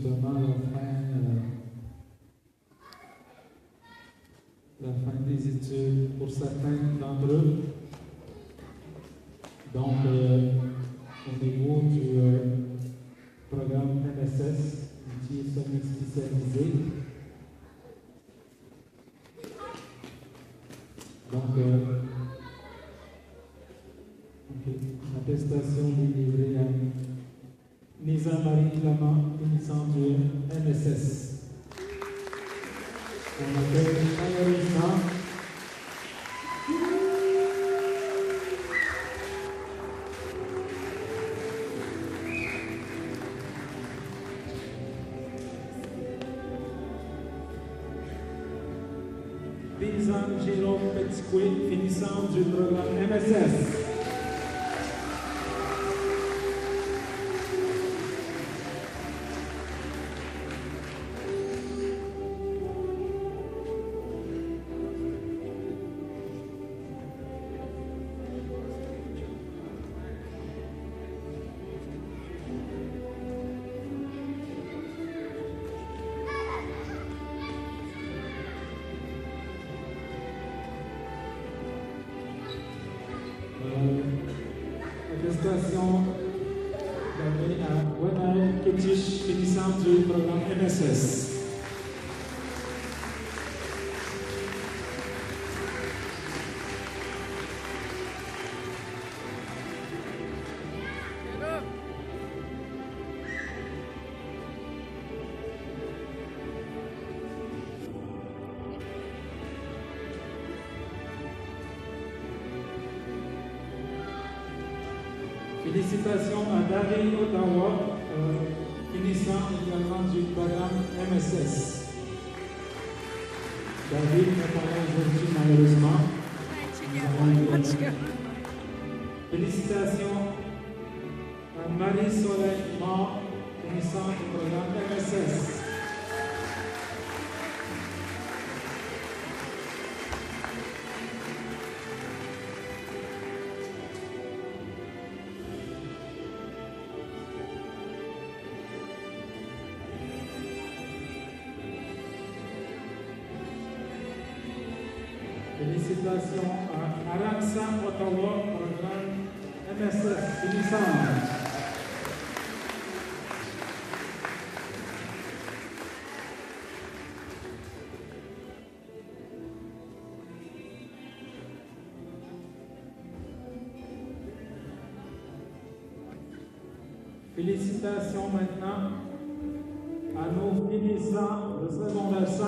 justement la fin des études pour certains d'entre eux. Donc, au niveau du programme MSS, métier semi-spécialisé. Donc, l'attestation délivrée à Nisa Marie Clément, finissant du MSS. On accueille chaleureusement paysan Jérôme Petitcoué, finissant du programme MSS. Attestation donnée à Wenal Ketich, finissant du programme MSS. Félicitations à Daryl Ottawa, finissant également du programme MSS. Daryl n'est pas là aujourd'hui malheureusement. Félicitations à Marie-Soleil Mort, finissant du programme MSS. Félicitations à Aransa Ottawa, programme MSS, finissant. Félicitations maintenant à nos finissants de secondaire 5.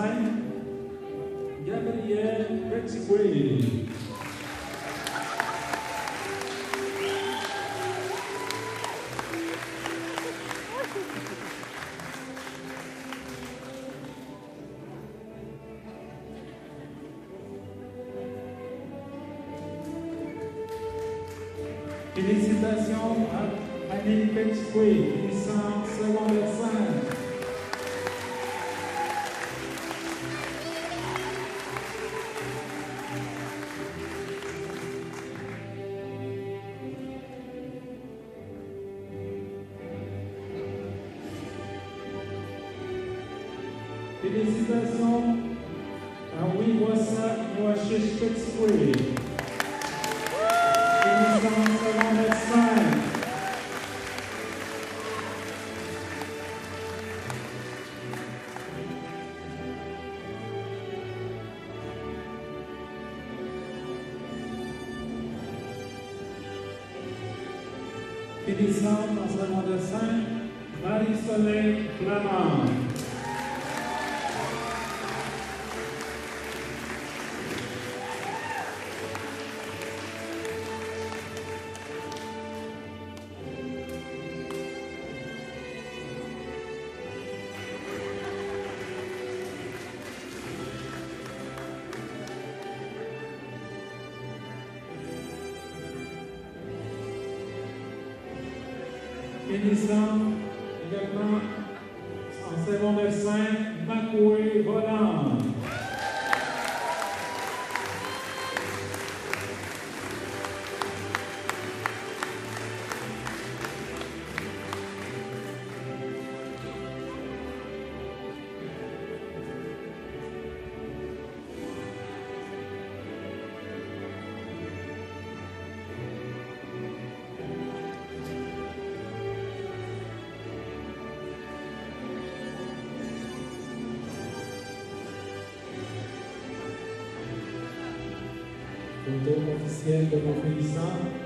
Gabriel Petitcoué. Félicitations à Annie Petitcoué, finissant secondaire 5. Félicitations à Wiwasa Nouachiche Petitcoué, finissant secondaire 5. Finissant en secondaire 5, Marie-Soleil Flamand. Finissant également en secondaire 5, Makoué Volant. photo officielle de nos finissants.